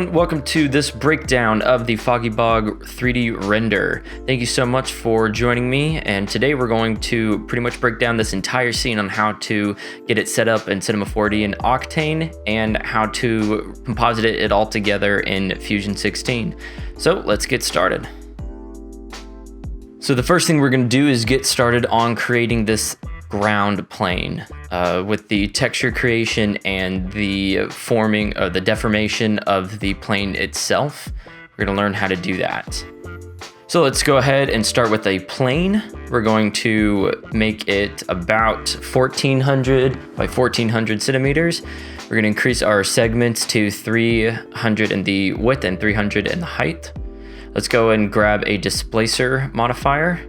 everyone, welcome to this breakdown of the Foggy Bog 3D render. Thank you so much for joining me, and today we're going to pretty much break down this entire scene on how to get it set up in Cinema4D and Octane and how to composite it all together in Fusion 16. So let's get started. So the first thing we're going to do is get started on creating this ground plane with the texture creation and the forming or the deformation of the plane itself. We're going to learn how to do that. So let's go ahead and start with a plane. We're going to make it about 1400 by 1400 centimeters. We're going to increase our segments to 300 in the width and 300 in the height. Let's go and grab a displacer modifier.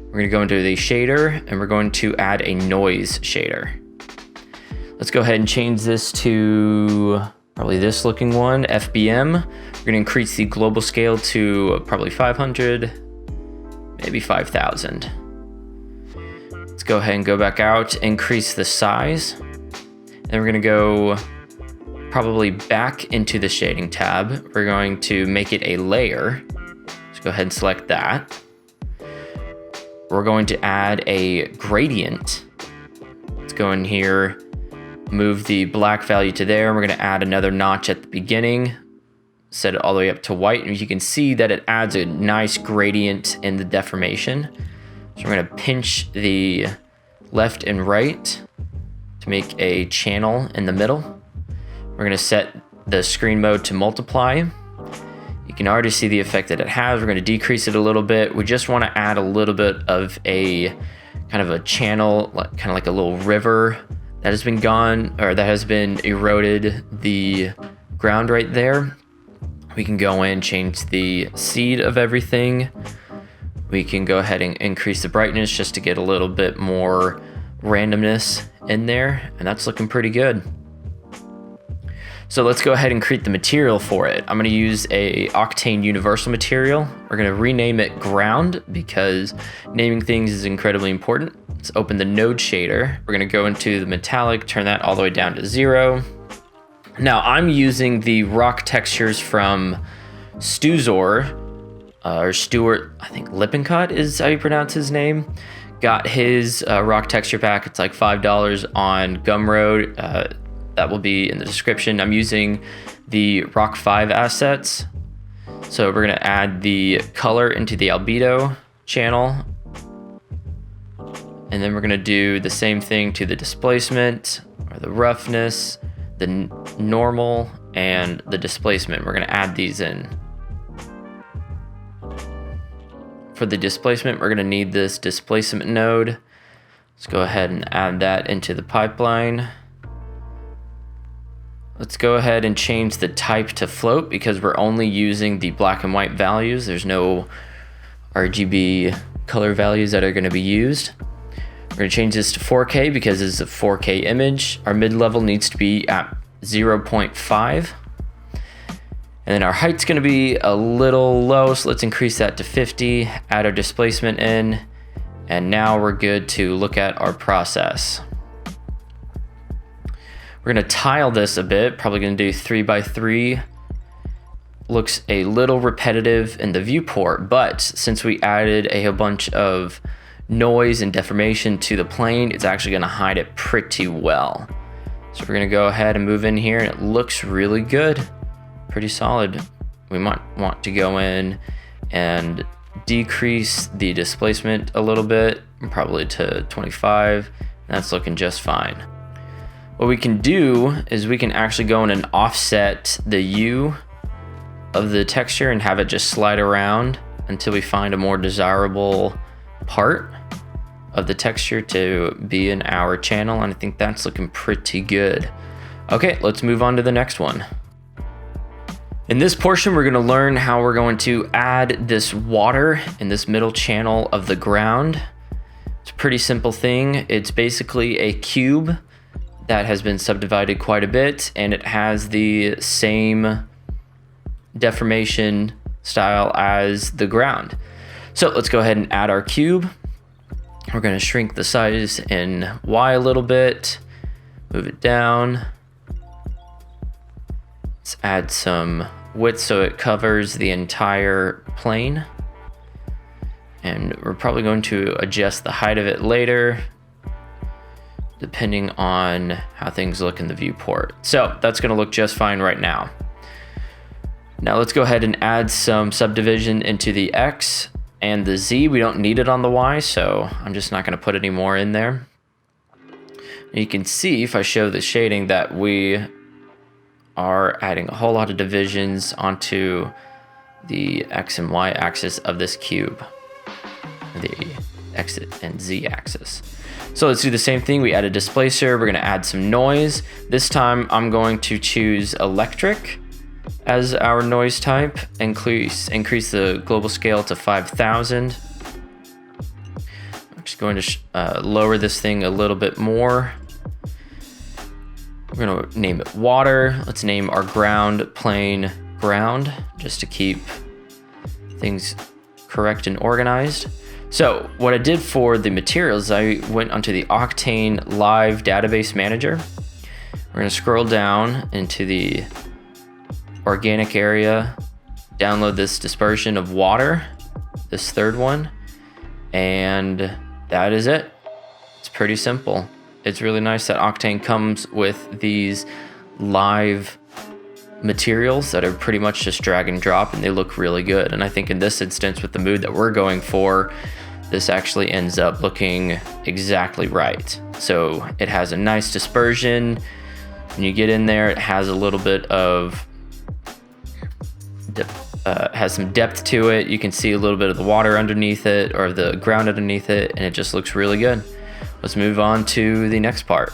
We're going to go into the shader and we're going to add a noise shader. Let's go ahead and change this to probably this looking one, FBM. We're going to increase the global scale to probably 500, maybe 5,000. Let's go ahead and go back out, increase the size. And we're going to go probably back into the shading tab. We're going to make it a layer. Let's go ahead and select that. We're going to add a gradient. Let's go in here, move the black value to there. We're going to add another notch at the beginning, set it all the way up to white. And you can see that it adds a nice gradient in the deformation. So we're going to pinch the left and right to make a channel in the middle. We're going to set the screen mode to multiply. You can already see the effect that it has. We're going to decrease it a little bit. We just want to add a little bit of a kind of a channel, kind of like a little river that has been gone, or that has been eroded the ground right there. We can go in, change the seed of everything. We can go ahead and increase the brightness just to get a little bit more randomness in there, and that's looking pretty good. So let's go ahead and create the material for it. I'm going to use a Octane universal material. We're going to rename it ground because naming things is incredibly important. Let's open the node shader. We're going to go into the metallic, turn that all the way down to 0. Now I'm using the rock textures from Stuzor, or Stuart, I think Lippincott is how you pronounce his name. Got his rock texture pack. It's like $5 on Gumroad. That will be in the description. I'm using the Rock 5 assets. So we're going to add the color into the albedo channel. And then we're going to do the same thing to the displacement or the roughness, the normal, and the displacement. We're going to add these in. For the displacement, we're going to need this displacement node. Let's go ahead and add that into the pipeline. Let's go ahead and change the type to float because we're only using the black and white values. There's no RGB color values that are going to be used. We're going to change this to 4K because it's a 4K image. Our mid-level needs to be at 0.5. And then our height's going to be a little low, so let's increase that to 50, add our displacement in, and now we're good to look at our process. We're going to tile this a bit, probably going to do 3 by 3. Looks a little repetitive in the viewport, but since we added a whole bunch of noise and deformation to the plane, it's actually going to hide it pretty well. So we're going to go ahead and move in here, and it looks really good, pretty solid. We might want to go in and decrease the displacement a little bit, probably to 25, and that's looking just fine. What we can do is we can actually go in and offset the U of the texture and have it just slide around until we find a more desirable part of the texture to be in our channel, and I think that's looking pretty good. Okay, let's move on to the next one. In this portion, we're going to learn how we're going to add this water in this middle channel of the ground. It's a pretty simple thing. It's basically a cube that has been subdivided quite a bit, and it has the same deformation style as the ground. So let's go ahead and add our cube. We're going to shrink the size in Y a little bit, move it down. Let's add some width so it covers the entire plane. And we're probably going to adjust the height of it later, depending on how things look in the viewport. So that's gonna look just fine right now. Now let's go ahead and add some subdivision into the X and the Z. We don't need it on the Y, so I'm just not gonna put any more in there. You can see if I show the shading that we are adding a whole lot of divisions onto the X and Y axis of this cube, the X and Z axis. So let's do the same thing. We add a displacer. We're gonna add some noise. This time I'm going to choose electric as our noise type. Increase the global scale to 5,000. I'm just going to lower this thing a little bit more. We're gonna name it water. Let's name our ground plane ground, just to keep things correct and organized. So what I did for the materials, I went onto the Octane Live Database Manager. We're gonna scroll down into the organic area, download this dispersion of water, this third one, and that is it. It's pretty simple. It's really nice that Octane comes with these live materials that are pretty much just drag and drop, and they look really good. And I think in this instance, with the mood that we're going for, this actually ends up looking exactly right. So it has a nice dispersion. When you get in there, it has a little bit of has some depth to it. You can see a little bit of the water underneath it, or the ground underneath it, and it just looks really good. Let's move on to the next part.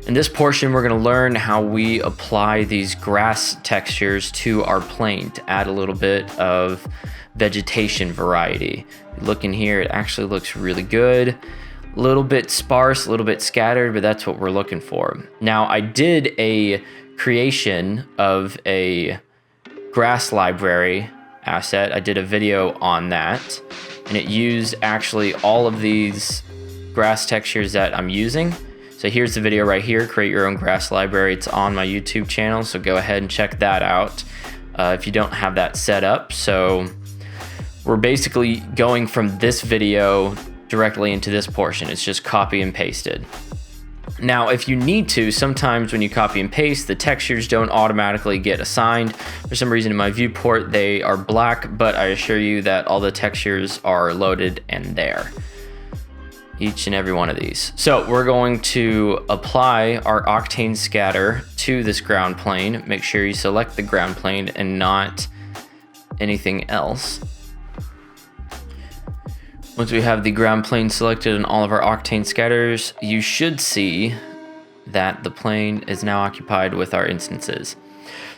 In this portion, we're gonna learn how we apply these grass textures to our plane to add a little bit of vegetation variety. Look in here, it actually looks really good. A little bit sparse, a little bit scattered, but that's what we're looking for. Now, I did a creation of a grass library asset. I did a video on that, and it used actually all of these grass textures that I'm using. So here's the video right here, create your own grass library. It's on my YouTube channel, so go ahead and check that out if you don't have that set up. So we're basically going from this video directly into this portion. It's just copy and pasted. Now, if you need to, sometimes when you copy and paste, the textures don't automatically get assigned. For some reason in my viewport, they are black, but I assure you that all the textures are loaded and there. Each and every one of these. So we're going to apply our Octane scatter to this ground plane. Make sure you select the ground plane and not anything else. Once we have the ground plane selected and all of our Octane scatters, you should see that the plane is now occupied with our instances.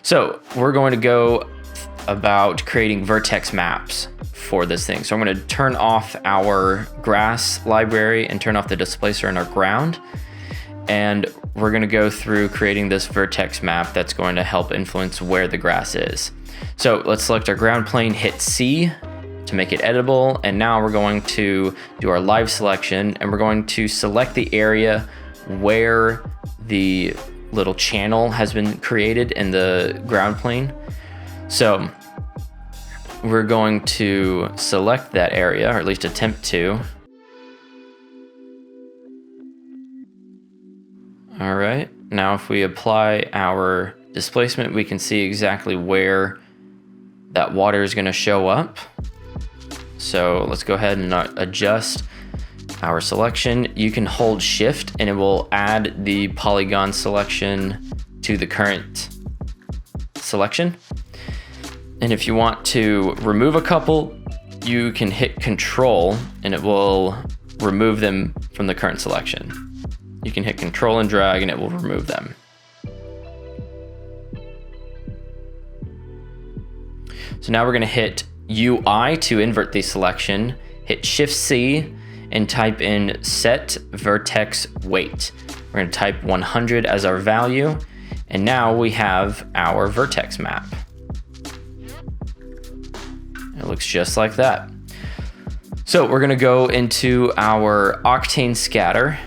So we're going to go about creating vertex maps for this thing. So I'm going to turn off our grass library and turn off the displacer in our ground. And we're going to go through creating this vertex map that's going to help influence where the grass is. So let's select our ground plane, hit C to make it editable. And now we're going to do our live selection, and we're going to select the area where the little channel has been created in the ground plane. So we're going to select that area, or at least attempt to. All right, now if we apply our displacement, we can see exactly where that water is gonna show up. So let's go ahead and adjust our selection. You can hold shift and it will add the polygon selection to the current selection. And if you want to remove a couple, you can hit Control and it will remove them from the current selection. You can hit Control and drag and it will remove them. So now we're gonna hit UI to invert the selection, hit Shift C and type in set vertex weight. We're gonna type 100 as our value. And now we have our vertex map. It looks just like that. So we're gonna go into our Octane scatter.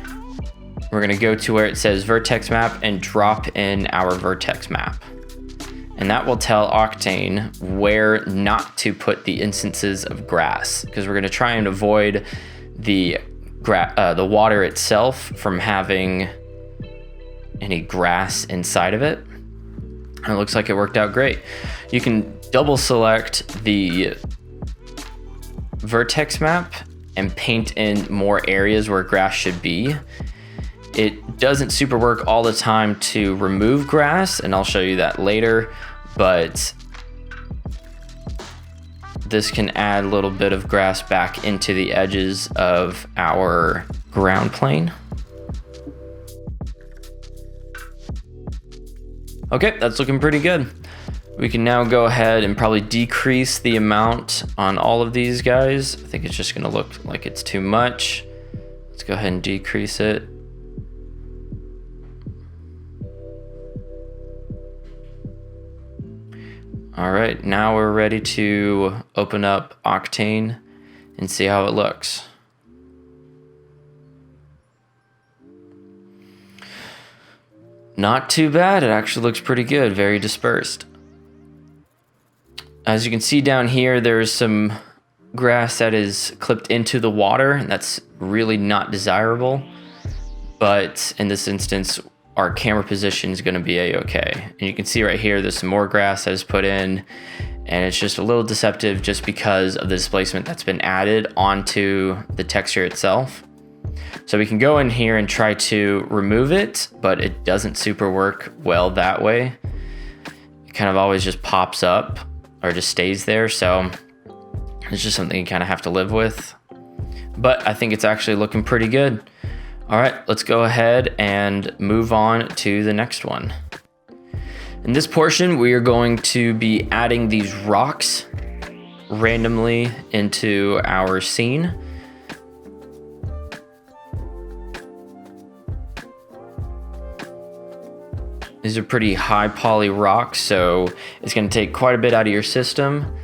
We're gonna go to where it says vertex map and drop in our vertex map. and that will tell Octane where not to put the instances of grass, because we're going to try and avoid the water itself from having any grass inside of it. And it looks like it worked out great. You can double select the vertex map and paint in more areas where grass should be. It doesn't super work all the time to remove grass, and I'll show you that later, but this can add a little bit of grass back into the edges of our ground plane. Okay, that's looking pretty good. We can now go ahead and probably decrease the amount on all of these guys. I think it's just gonna look like it's too much. Let's go ahead and decrease it. All right, now we're ready to open up Octane and see how it looks. Not too bad, it actually looks pretty good, very dispersed. As you can see down here, there's some grass that is clipped into the water, and that's really not desirable. But in this instance, our camera position is going to be a-okay. And you can see right here, there's some more grass that is put in, and it's just a little deceptive just because of the displacement that's been added onto the texture itself. So we can go in here and try to remove it, but it doesn't super work well that way. It kind of always just pops up or just stays there. So it's just something you kind of have to live with. But I think it's actually looking pretty good. All right, let's go ahead and move on to the next one. In this portion, we are going to be adding these rocks randomly into our scene. These are pretty high poly rocks, so it's going to take quite a bit out of your system.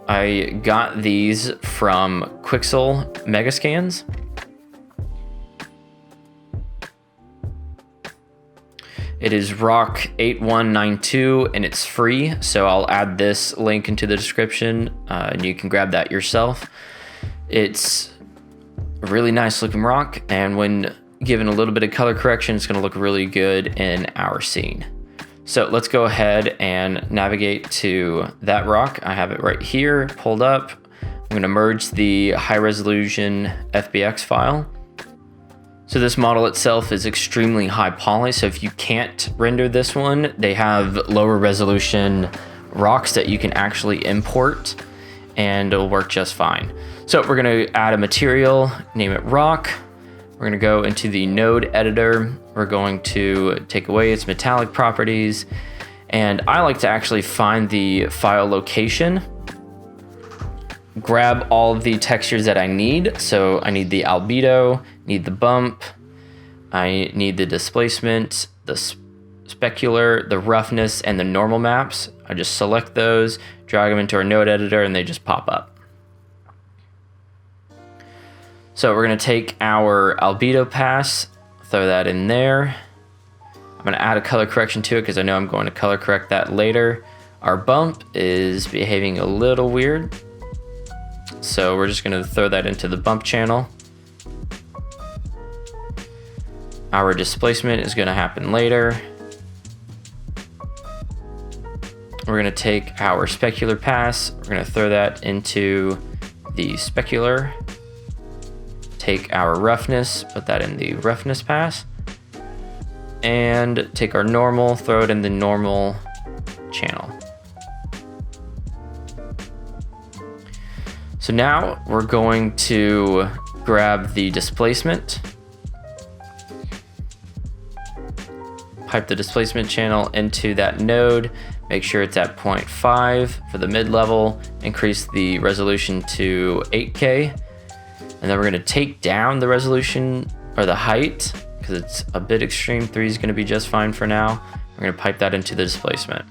I got these from Quixel Megascans. It is rock 8192 and it's free, so I'll add this link into the description and you can grab that yourself. It's a really nice looking rock, and when given a little bit of color correction, it's going to look really good in our scene. So let's go ahead and navigate to that rock. I have it right here pulled up. I'm going to merge the high resolution FBX file. So this model itself is extremely high poly, so if you can't render this one, they have lower resolution rocks that you can actually import and it'll work just fine. So we're going to add a material, name it rock. We're going to go into the node editor. We're going to take away its metallic properties, and I like to actually find the file location, grab all of the textures that I need. So I need the albedo, need the bump, I need the displacement, the specular, the roughness, and the normal maps. I just select those, drag them into our node editor, and they just pop up. So we're going to take our albedo pass, throw that in there. I'm going to add a color correction to it because I know I'm going to color correct that later. Our bump is behaving a little weird, so we're just going to throw that into the bump channel. Our displacement is going to happen later. We're going to take our specular pass, we're going to throw that into the specular. Take our roughness, put that in the roughness pass, and take our normal, throw it in the normal channel. So now we're going to grab the displacement, pipe the displacement channel into that node, make sure it's at 0.5 for the mid-level, increase the resolution to 8K. And then we're going to take down the resolution or the height because it's a bit extreme. 3 is going to be just fine for now. We're going to pipe that into the displacement.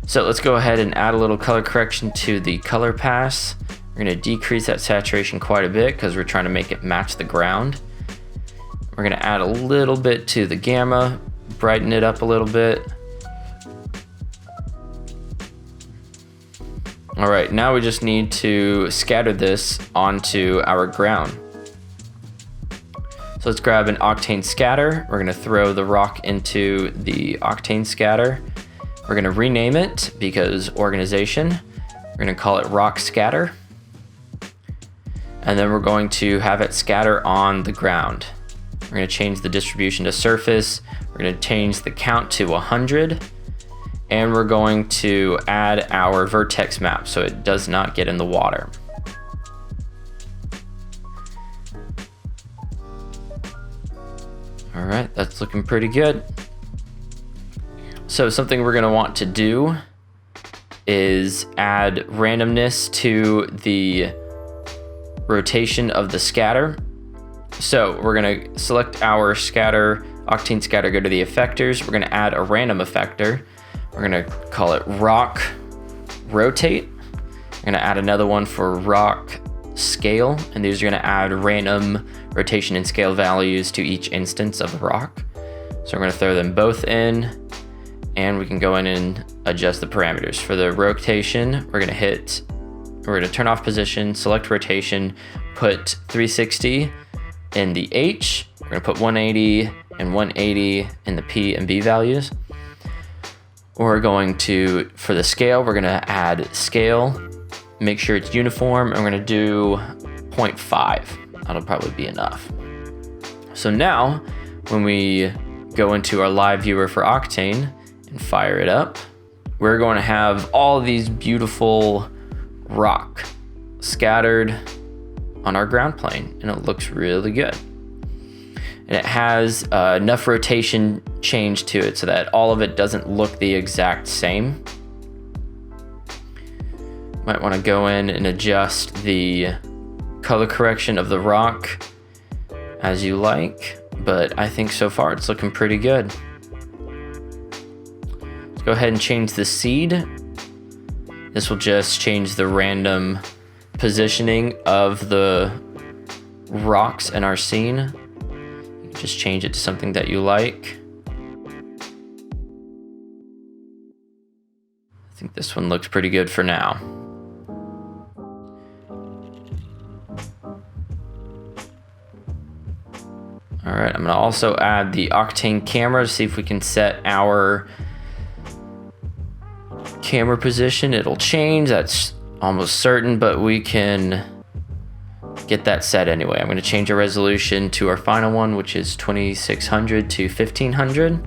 So let's go ahead and add a little color correction to the color pass. We're going to decrease that saturation quite a bit because we're trying to make it match the ground. We're going to add a little bit to the gamma, brighten it up a little bit. All right, now we just need to scatter this onto our ground. So let's grab an Octane scatter. We're gonna throw the rock into the Octane scatter. We're gonna rename it because organization. We're gonna call it rock scatter. And then we're going to have it scatter on the ground. We're gonna change the distribution to surface. We're gonna change the count to 100. And we're going to add our vertex map so it does not get in the water. All right, that's looking pretty good. So something we're gonna want to do is add randomness to the rotation of the scatter. So we're gonna select our scatter, Octane scatter, go to the effectors. We're gonna add a random effector. We're gonna call it rock rotate. We're gonna add another one for rock scale, and these are gonna add random rotation and scale values to each instance of the rock. So we're gonna throw them both in, and we can go in and adjust the parameters. For the rotation, we're gonna turn off position, select rotation, put 360 in the H. We're gonna put 180 and 180 in the P and B values. We're going to, for the scale, we're gonna add scale, make sure it's uniform, and we're gonna do 0.5. That'll probably be enough. So now, when we go into our live viewer for Octane and fire it up, we're going to have all these beautiful rock scattered on our ground plane, and it looks really good. And it has enough rotation change to it so that all of it doesn't look the exact same. Might want to go in and adjust the color correction of the rock as you like, but I think so far it's looking pretty good. Let's go ahead and change the seed. This will just change the random positioning of the rocks in our scene. You can just change it to something that you like. I think this one looks pretty good for now. All right, I'm gonna also add the Octane camera to see if we can set our camera position. It'll change, that's almost certain, but we can get that set anyway. I'm gonna change our resolution to our final one, which is 2600 to 1500.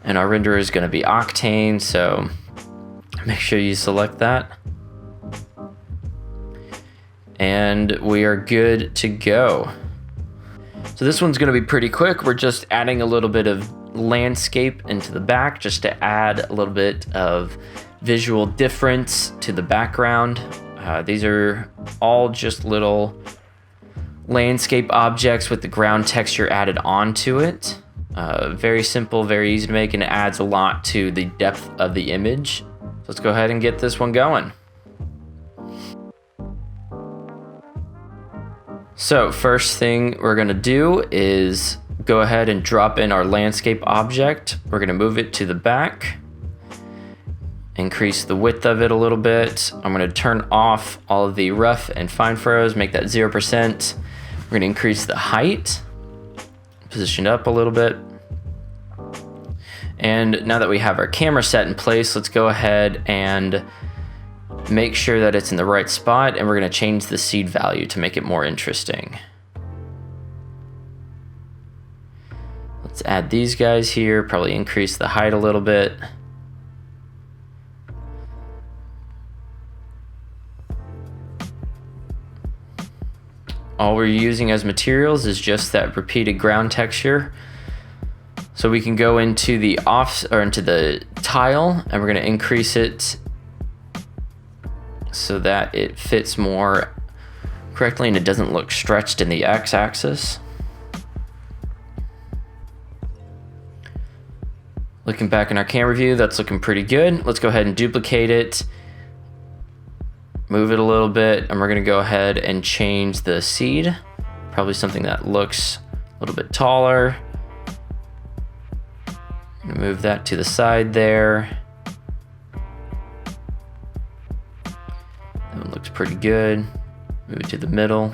And our renderer is gonna be Octane, so make sure you select that. And we are good to go. So this one's gonna be pretty quick. We're just adding a little bit of landscape into the back just to add a little bit of visual difference to the background. These are all just little landscape objects with the ground texture added onto it. Very simple, very easy to make, and it adds a lot to the depth of the image. So let's go ahead and get this one going. So first thing we're gonna do is go ahead and drop in our landscape object. We're gonna move it to the back, increase the width of it a little bit. I'm gonna turn off all of the rough and fine furrows, make that 0%. We're gonna increase the height, position it up a little bit. And now that we have our camera set in place, let's go ahead and make sure that it's in the right spot, and we're gonna change the seed value to make it more interesting. Let's add these guys here, probably increase the height a little bit. All we're using as materials is just that repeated ground texture. So we can go into the into the tile, and we're gonna increase it so that it fits more correctly and it doesn't look stretched in the x-axis. Looking back in our camera view, that's looking pretty good. Let's go ahead and duplicate it, move it a little bit, and we're gonna go ahead and change the seed. Probably something that looks a little bit taller. I'm gonna move that to the side there. That one looks pretty good. Move it to the middle.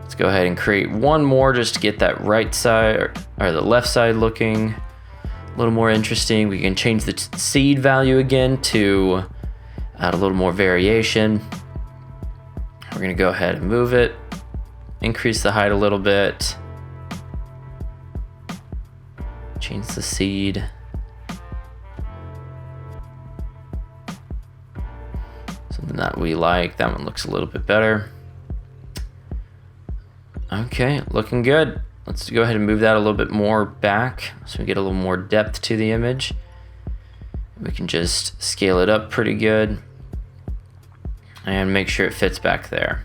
Let's go ahead and create one more just to get that right side or the left side looking a little more interesting. We can change the seed value again to add a little more variation. We're gonna go ahead and move it, increase the height a little bit, change the seed. Something that we like. That one looks a little bit better. Okay, looking good. Let's go ahead and move that a little bit more back so we get a little more depth to the image. We can just scale it up pretty good and make sure it fits back there.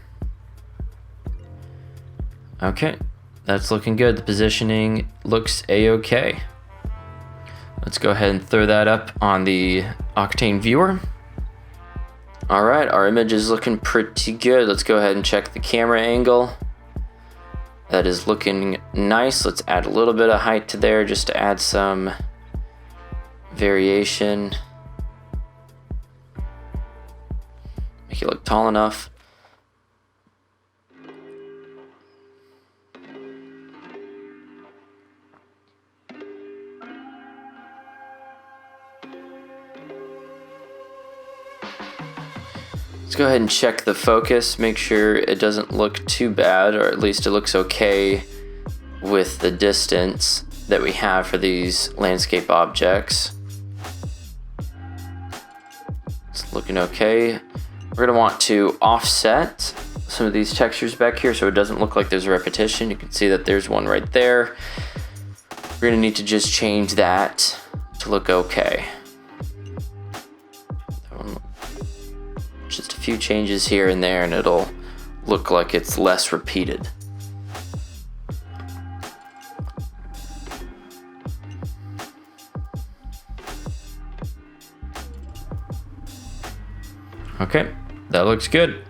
Okay, that's looking good. The positioning looks a-okay. Let's go ahead and throw that up on the Octane viewer. All right, our image is looking pretty good. Let's go ahead and check the camera angle. That is looking nice. Let's add a little bit of height to there just to add some variation. Make it look tall enough. Let's go ahead and check the focus, make sure it doesn't look too bad, or at least it looks okay with the distance that we have for these landscape objects. It's looking okay. We're gonna want to offset some of these textures back here so it doesn't look like there's a repetition. You can see that there's one right there. We're gonna need to just change that to look okay. Just a few changes here and there and it'll look like it's less repeated. Okay, that looks good.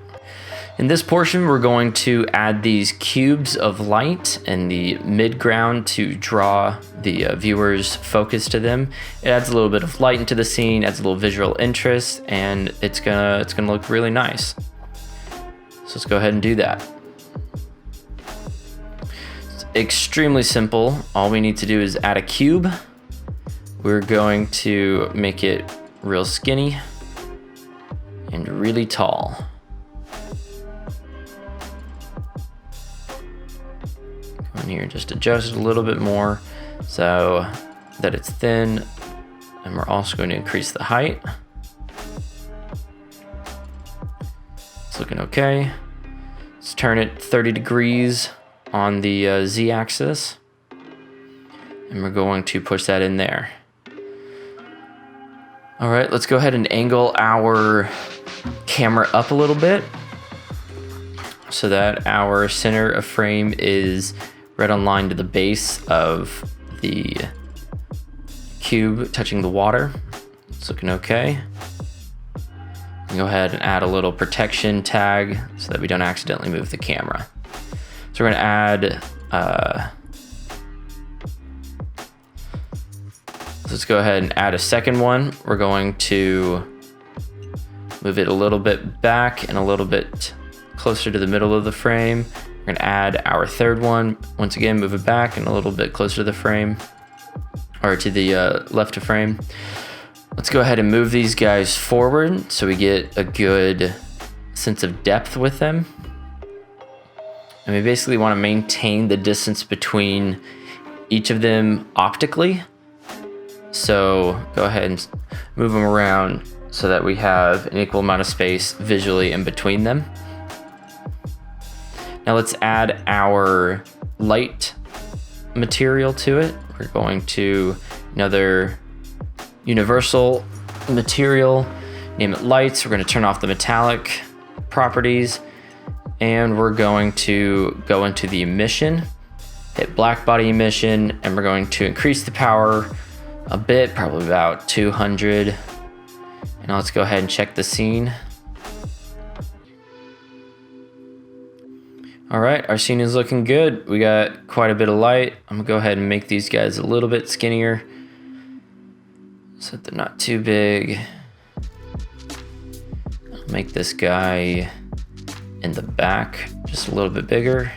In this portion, we're going to add these cubes of light in the midground to draw the viewer's focus to them. It adds a little bit of light into the scene, adds a little visual interest, and it's gonna look really nice. So let's go ahead and do that. It's extremely simple. All we need to do is add a cube. We're going to make it real skinny and really tall. Come in here and just adjust it a little bit more so that it's thin, and we're also going to increase the height. It's looking okay. Let's turn it 30 degrees on the Z-axis, and we're going to push that in there. All right, let's go ahead and angle our camera up a little bit so that our center of frame is right on line to the base of the cube touching the water. It's looking okay. Go ahead and add a little protection tag so that we don't accidentally move the camera. So we're gonna add, let's go ahead and add a second one. We're going to move it a little bit back and a little bit closer to the middle of the frame. We're gonna add our third one. Once again, move it back and a little bit closer to the frame, or to the left of frame. Let's go ahead and move these guys forward so we get a good sense of depth with them. And we basically want to maintain the distance between each of them optically. So go ahead and move them around so that we have an equal amount of space visually in between them. Now let's add our light material to it. We're going to another universal material, name it lights. We're going to turn off the metallic properties, and we're going to go into the emission, hit black body emission, and we're going to increase the power a bit, probably about 200. And now let's go ahead and check the scene. All right, our scene is looking good. We got quite a bit of light. I'm gonna go ahead and make these guys a little bit skinnier so that they're not too big. Make this guy in the back just a little bit bigger.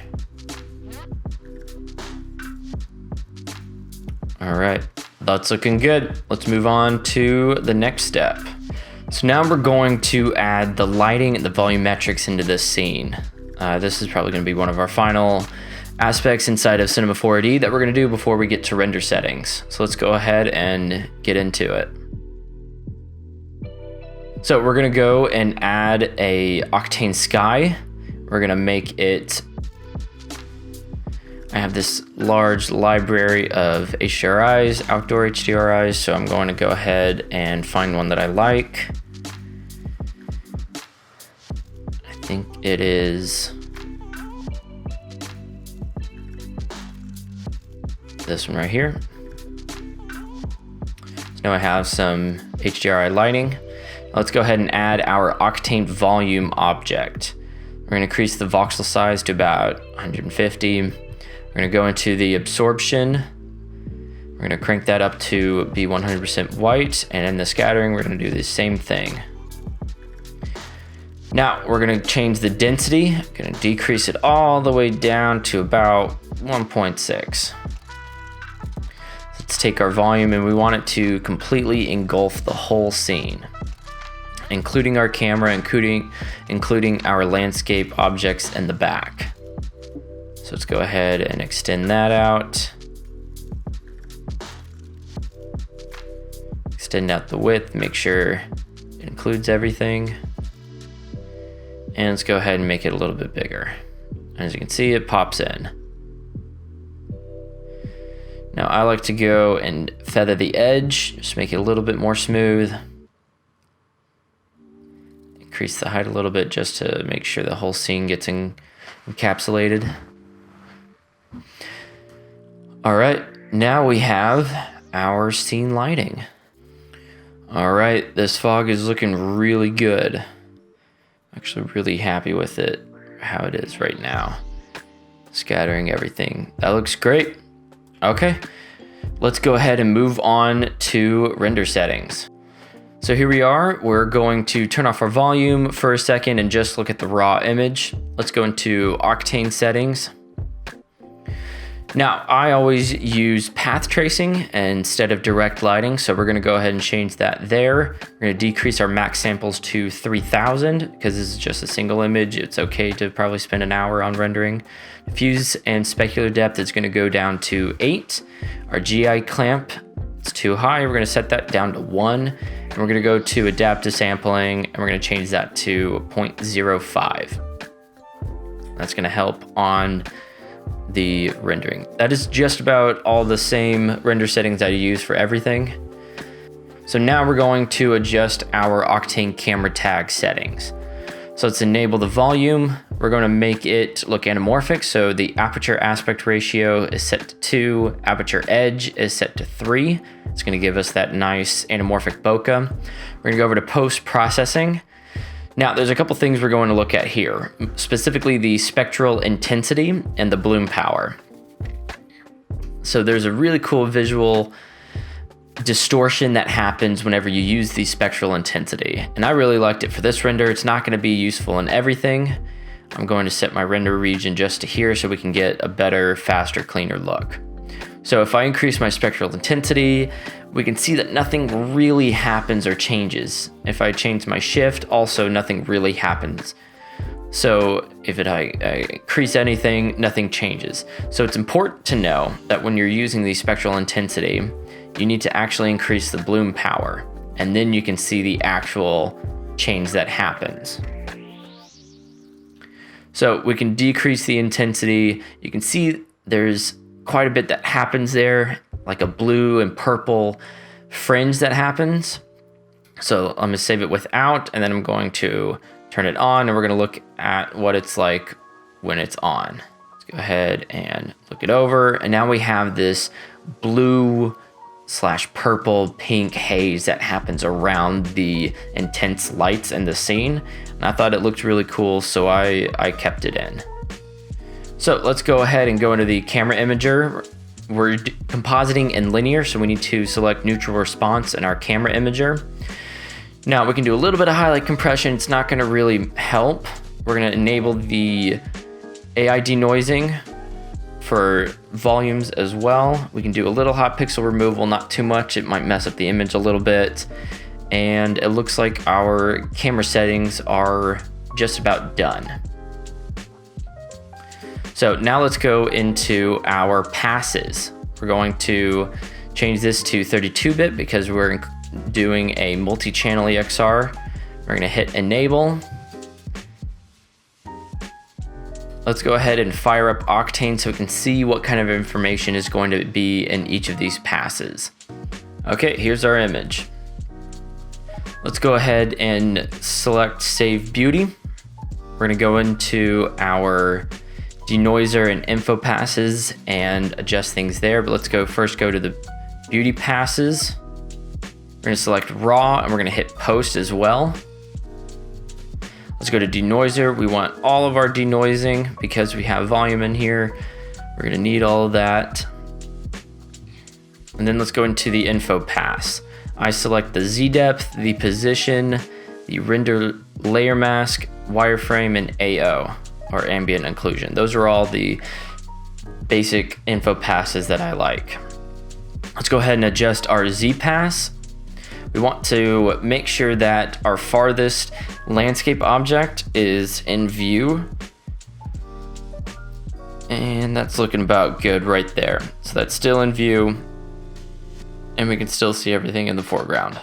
All right, that's looking good. Let's move on to the next step. So now we're going to add the lighting and the volumetrics into this scene. This is probably going to be one of our final aspects inside of Cinema4D that we're going to do before we get to render settings. So let's go ahead and get into it. So we're going to go and add a Octane sky. We're going to make it, I have this large library of HDRIs, outdoor HDRIs, so I'm going to go ahead and find one that I like. I think it is this one right here. So now I have some HDRI lighting. Let's go ahead and add our Octane volume object. We're going to increase the voxel size to about 150. We're going to go into the absorption. We're going to crank that up to be 100% white. And in the scattering, we're going to do the same thing. Now we're going to change the density. Going to decrease it all the way down to about 1.6. Let's take our volume and we want it to completely engulf the whole scene, including our camera, including our landscape objects in the back. So let's go ahead and extend that out. Extend out the width, make sure it includes everything. And let's go ahead and make it a little bit bigger. As you can see, it pops in. Now I like to go and feather the edge, just make it a little bit more smooth. Increase the height a little bit just to make sure the whole scene gets encapsulated. All right, now we have our scene lighting. All right, this fog is looking really good. Actually really happy with it, how it is right now. Scattering everything, that looks great. Okay, let's go ahead and move on to render settings. So here we are, we're going to turn off our volume for a second and just look at the raw image. Let's go into Octane settings. Now, I always use path tracing instead of direct lighting, so we're gonna go ahead and change that there. We're gonna decrease our max samples to 3000 because this is just a single image. It's okay to probably spend an hour on rendering. Diffuse and specular depth is gonna go down to 8. Our GI clamp, it's too high. We're gonna set that down to 1. And we're gonna go to adaptive sampling and we're gonna change that to 0.05. That's gonna help on the rendering. That is just about all the same render settings that I use for everything. So now we're going to adjust our Octane camera tag settings. So let's enable the volume. We're going to make it look anamorphic. So the aperture aspect ratio is set to 2, aperture edge is set to 3. It's going to give us that nice anamorphic bokeh. We're going to go over to post-processing. Now, there's a couple things we're going to look at here, specifically the spectral intensity and the bloom power. So there's a really cool visual distortion that happens whenever you use the spectral intensity. And I really liked it for this render. It's not going to be useful in everything. I'm going to set my render region just to here so we can get a better, faster, cleaner look. So if I increase my spectral intensity, we can see that nothing really happens or changes. If I change my shift, also nothing really happens. So if I increase anything, nothing changes. So it's important to know that when you're using the spectral intensity, you need to actually increase the bloom power, and then you can see the actual change that happens. So we can decrease the intensity. You can see there's quite a bit that happens there, like a blue and purple fringe that happens. So I'm gonna save it without, and then I'm going to turn it on, and we're gonna look at what it's like when it's on. Let's go ahead and look it over, and now we have this blue / purple pink haze that happens around the intense lights in the scene. And I thought it looked really cool, so I kept it in. So let's go ahead and go into the camera imager. We're compositing in linear, so we need to select neutral response in our camera imager. Now we can do a little bit of highlight compression. It's not gonna really help. We're gonna enable the AI denoising for volumes as well. We can do a little hot pixel removal, not too much. It might mess up the image a little bit. And it looks like our camera settings are just about done. So now let's go into our passes. We're going to change this to 32-bit because we're doing a multi-channel EXR. We're gonna hit enable. Let's go ahead and fire up Octane so we can see what kind of information is going to be in each of these passes. Okay, here's our image. Let's go ahead and select Save Beauty. We're gonna go into our denoiser and info passes and adjust things there, but let's first go to the beauty passes. We're gonna select raw and we're gonna hit post as well. Let's go to denoiser. We want all of our denoising because we have volume in here. We're gonna need all of that. And then let's go into the info pass. I select the Z depth, the position, the render layer mask, wireframe, and AO, or ambient occlusion. Those are all the basic info passes that I like. Let's go ahead and adjust our Z pass. We want to make sure that our farthest landscape object is in view. And that's looking about good right there. So that's still in view. And we can still see everything in the foreground.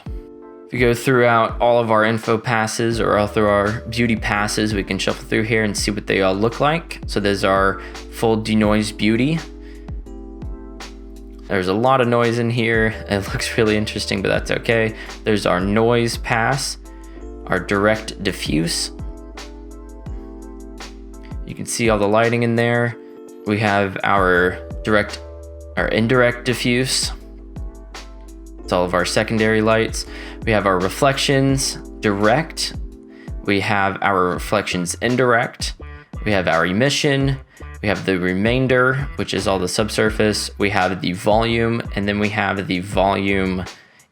If we go throughout all of our info passes or all through our beauty passes, we can shuffle through here and see what they all look like. So there's our full denoised beauty. There's a lot of noise in here. It looks really interesting, but that's okay. There's our noise pass, our direct diffuse. You can see all the lighting in there. We have our indirect diffuse. It's all of our secondary lights. We have our reflections direct. We have our reflections indirect. We have our emission. We have the remainder, which is all the subsurface. We have the volume, and then we have the volume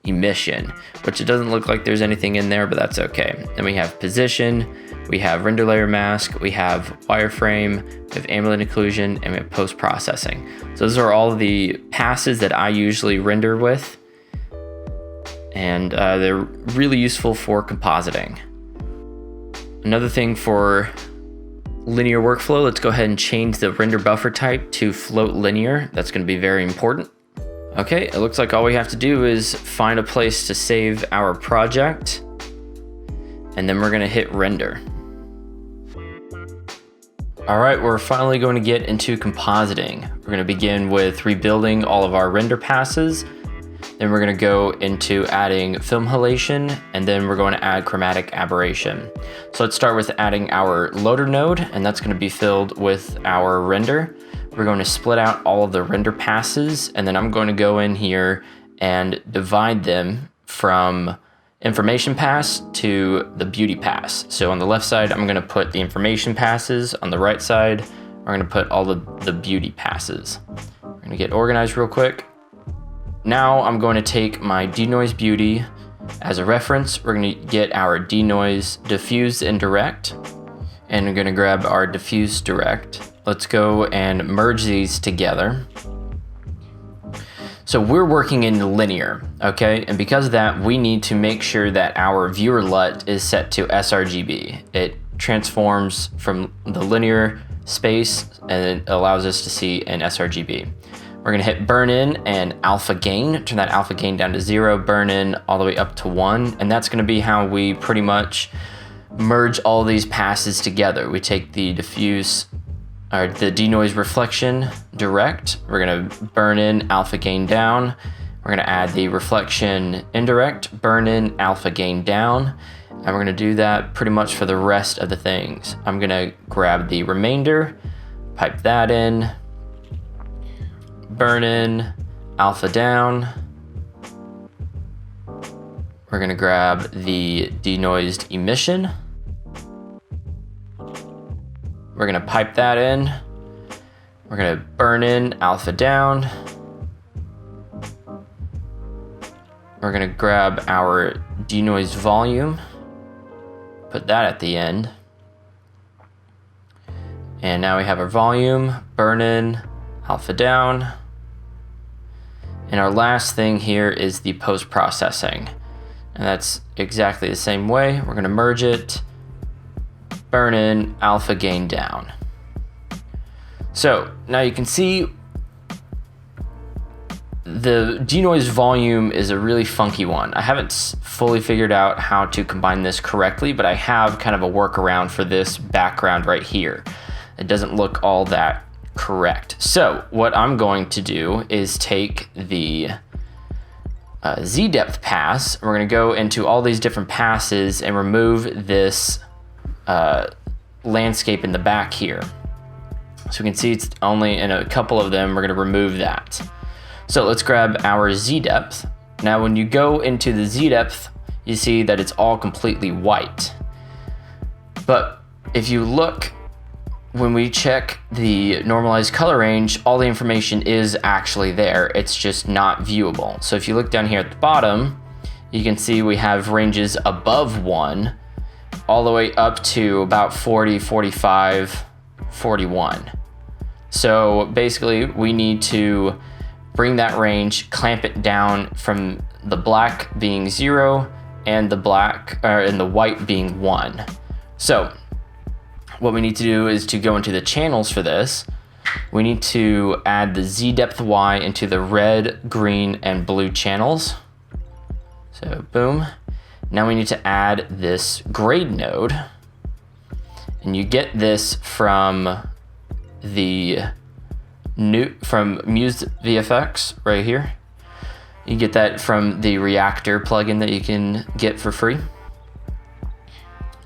emission, which it doesn't look like there's anything in there, but that's okay. Then we have position, we have render layer mask, we have wireframe, we have ambient occlusion, and we have post-processing. So those are all the passes that I usually render with, and they're really useful for compositing. Another thing for linear workflow, let's go ahead and change the render buffer type to float linear. That's going to be very important. Okay, it looks like all we have to do is find a place to save our project, and then we're going to hit render. All right, we're finally going to get into compositing. We're going to begin with rebuilding all of our render passes. Then we're going to go into adding film halation, and then we're going to add chromatic aberration. So let's start with adding our loader node, and that's going to be filled with our render. We're going to split out all of the render passes, and then I'm going to go in here and divide them from information pass to the beauty pass. So on the left side, I'm going to put the information passes. On the right side, we're going to put all the beauty passes. We're going to get organized real quick. Now I'm going to take my denoise beauty as a reference. We're going to get our denoise diffuse indirect, and we're going to grab our diffuse direct. Let's go and merge these together. So we're working in linear, okay? And because of that, we need to make sure that our viewer LUT is set to sRGB. It transforms from the linear space and it allows us to see in sRGB. We're gonna hit burn in and alpha gain, turn that alpha gain down to 0, burn in all the way up to 1, and that's gonna be how we pretty much merge all these passes together. We take the diffuse, or the denoise reflection direct, we're gonna burn in, alpha gain down, we're gonna add the reflection indirect, burn in, alpha gain down, and we're gonna do that pretty much for the rest of the things. I'm gonna grab the remainder, pipe that in, burn in, alpha down. We're gonna grab the denoised emission. We're gonna pipe that in. We're gonna burn in, alpha down. We're we're gonna grab our denoise volume, put that at the end. And now we have our volume, burn in, alpha down. And our last thing here is the post-processing. And that's exactly the same way. We're gonna merge it, burn in, alpha gain down. So now you can see the denoise volume is a really funky one. I haven't fully figured out how to combine this correctly, but I have kind of a workaround for this background right here. It doesn't look all that correct. So what I'm going to do is take the Z depth pass. We're going to go into all these different passes and remove this landscape in the back here. So we can see it's only in a couple of them. We're going to remove that. So let's grab our Z depth. Now when you go into the Z depth, you see that it's all completely white. But if you look, when we check the normalized color range, all the information is actually there. It's just not viewable. So if you look down here at the bottom, you can see we have ranges above 1 all the way up to about 40, 45, 41. So basically we need to bring that range, clamp it down from the black being 0 and the white being 1. So what we need to do is to go into the channels for this. We need to add the Z depth Y into the red, green, and blue channels. So boom. Now we need to add this grade node. And you get this from from Muse VFX right here. You get that from the Reactor plugin that you can get for free.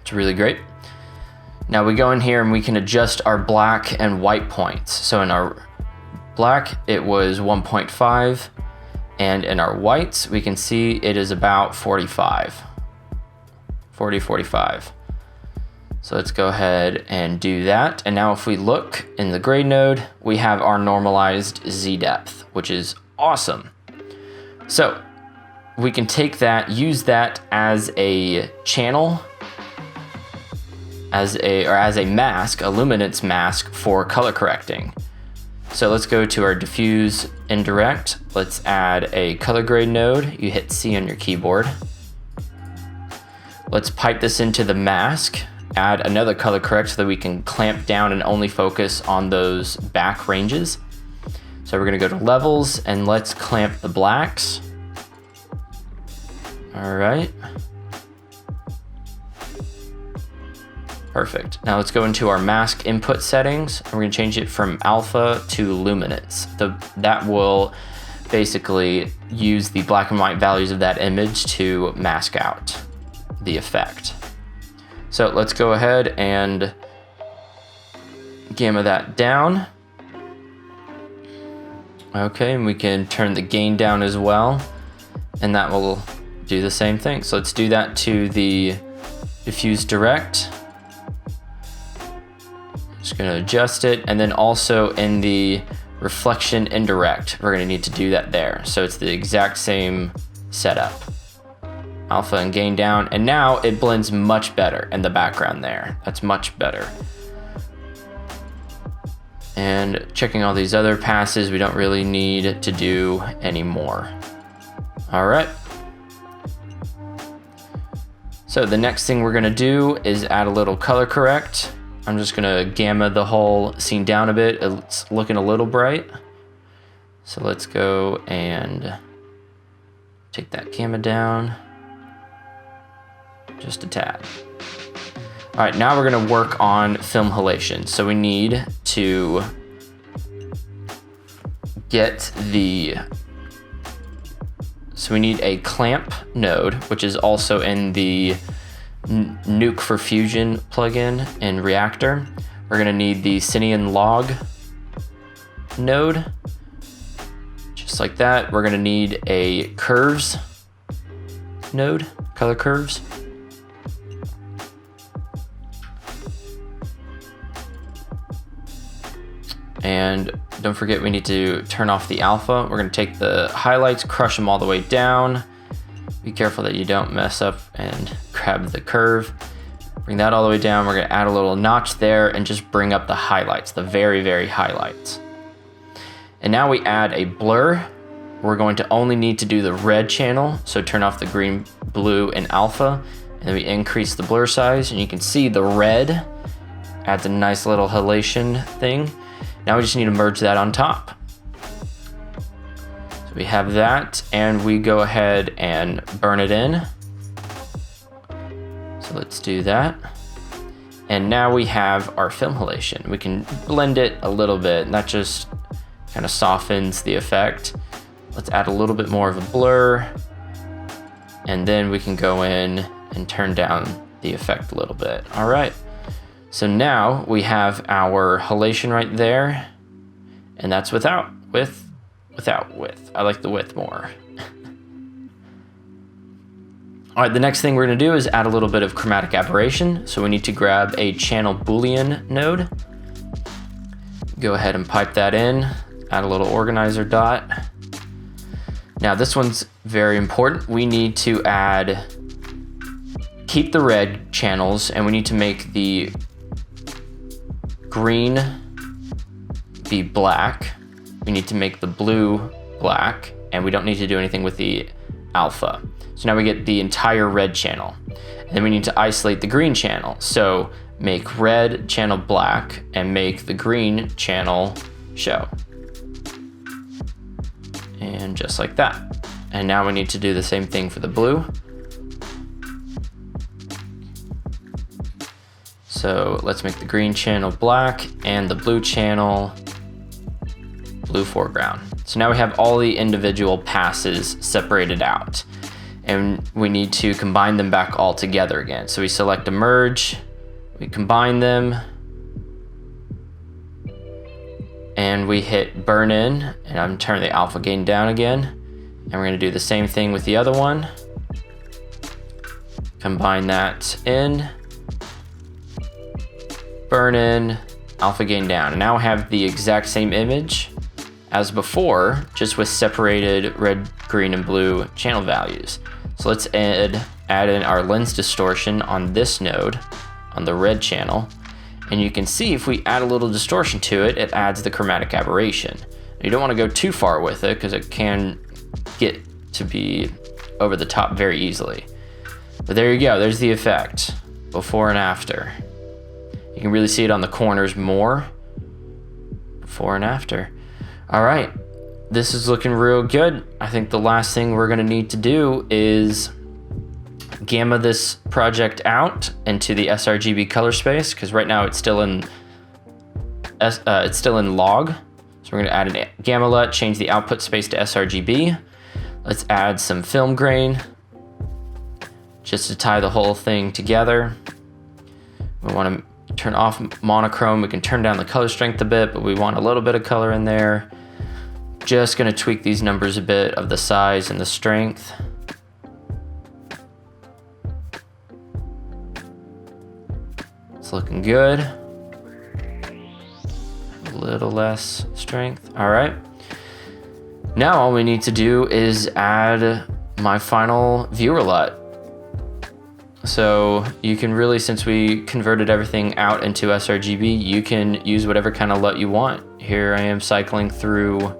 It's really great. Now we go in here and we can adjust our black and white points. So in our black, it was 1.5, and in our whites, we can see it is about 45. 40, 45. So let's go ahead and do that. And now if we look in the grade node, we have our normalized Z depth, which is awesome. So we can take that, use that as a channel, as a mask, a luminance mask for color correcting. So let's go to our diffuse indirect. Let's add a color grade node. You hit C on your keyboard. Let's pipe this into the mask. Add another color correct so that we can clamp down and only focus on those back ranges. So we're gonna go to levels and let's clamp the blacks. All right. Perfect. Now let's go into our mask input settings. And we're gonna change it from alpha to luminance. That will basically use the black and white values of that image to mask out the effect. So let's go ahead and gamma that down. Okay, and we can turn the gain down as well, and that will do the same thing. So let's do that to the diffuse direct. Just gonna adjust it, and then also in the reflection indirect, we're gonna need to do that there. So it's the exact same setup. Alpha and gain down, and now it blends much better in the background there. That's much better. And checking all these other passes, we don't really need to do anymore. All right. So the next thing we're gonna do is add a little color correct. I'm just gonna gamma the whole scene down a bit. It's looking a little bright. So let's go and take that gamma down just a tad. All right, now we're gonna work on film halation. So we need to we need a clamp node, which is also in the Nuke for Fusion plugin in Reactor. We're gonna need the Cinean log node, just like that. We're gonna need a curves node, color curves. And don't forget, we need to turn off the alpha. We're gonna take the highlights, crush them all the way down, Be careful that you don't mess up and grab the curve. Bring that all the way down. We're gonna add a little notch there and just bring up the highlights, the very, very highlights. And now we add a blur. We're going to only need to do the red channel. So turn off the green, blue, and alpha. And then we increase the blur size, and you can see the red adds a nice little halation thing. Now we just need to merge that on top. So we have that, and we go ahead and burn it in. So let's do that. And now we have our film halation. We can blend it a little bit, and that just kind of softens the effect. Let's add a little bit more of a blur, and then we can go in and turn down the effect a little bit. All right, so now we have our halation right there, and that's without width. I like the width more. All right, the next thing we're gonna do is add a little bit of chromatic aberration. So we need to grab a channel Boolean node. Go ahead and pipe that in, add a little organizer dot. Now this one's very important. We need to keep the red channels, and we need to make the green be black. We need to make the blue black, and we don't need to do anything with the alpha. So now we get the entire red channel. And then we need to isolate the green channel. So make red channel black and make the green channel show. And just like that. And now we need to do the same thing for the blue. So let's make the green channel black and the blue channel blue foreground. So now we have all the individual passes separated out, and we need to combine them back all together again. So we select a merge, we combine them, and we hit burn in, and I'm turning the alpha gain down again. And we're gonna do the same thing with the other one. Combine that in, burn in, alpha gain down. And now I have the exact same image as before, just with separated red, green, and blue channel values. So let's add in our lens distortion on this node, on the red channel. And you can see if we add a little distortion to it, it adds the chromatic aberration. You don't want to go too far with it because it can get to be over the top very easily. But there you go, there's the effect, before and after. You can really see it on the corners more, before and after. All right, this is looking real good. I think the last thing we're gonna need to do is gamma this project out into the sRGB color space, because right now it's still in log. So we're gonna add a gamma LUT, change the output space to sRGB. Let's add some film grain just to tie the whole thing together. We wanna turn off monochrome. We can turn down the color strength a bit, but we want a little bit of color in there. Just gonna tweak these numbers a bit of the size and the strength. It's looking good. A little less strength. All right. Now all we need to do is add my final viewer LUT. So you can really, since we converted everything out into sRGB, you can use whatever kind of LUT you want. Here I am cycling through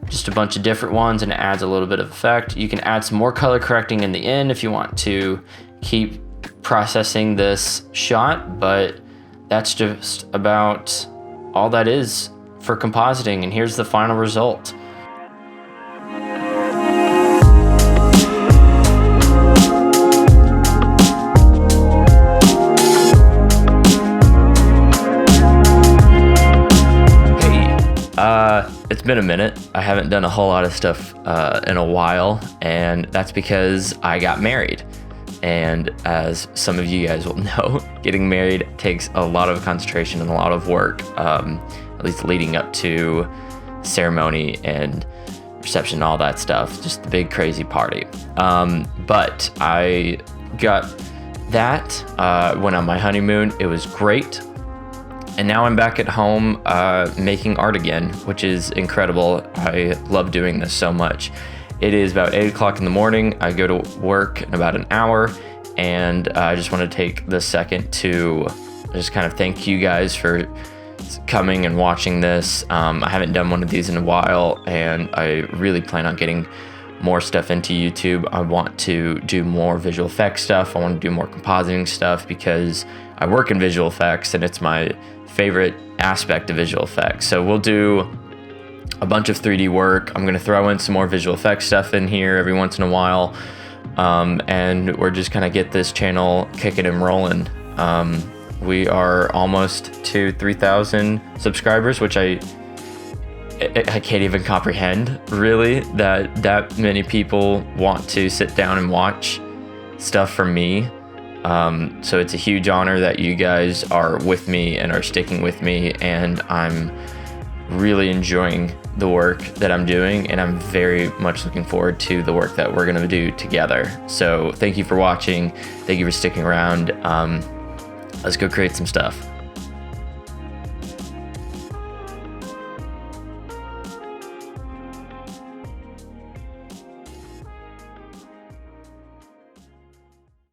just a bunch of different ones, and it adds a little bit of effect. You can add some more color correcting in the end if you want to keep processing this shot, but that's just about all that is for compositing, and here's the final result. It's been a minute. I haven't done a whole lot of stuff in a while, and that's because I got married. And as some of you guys will know, getting married takes a lot of concentration and a lot of work, at least leading up to ceremony and reception and all that stuff, just the big crazy party. But I got that, went on my honeymoon. It was great. And now I'm back at home making art again, which is incredible. I love doing this so much. It is about 8 o'clock in the morning. I go to work in about an hour, and I just want to take this second to just kind of thank you guys for coming and watching this. I haven't done one of these in a while, and I really plan on getting more stuff into YouTube. I want to do more visual effects stuff. I want to do more compositing stuff because I work in visual effects and it's my favorite aspect of visual effects. So we'll do a bunch of 3D work. I'm going to throw in some more visual effects stuff in here every once in a while. And we're just kind of get this channel kicking and rolling. We are almost to 3,000 subscribers, which I can't even comprehend, really, that many people want to sit down and watch stuff from me. So it's a huge honor that you guys are with me and are sticking with me, and I'm really enjoying the work that I'm doing, and I'm very much looking forward to the work that we're gonna do together. So thank you for watching. Thank you for sticking around. Let's go create some stuff.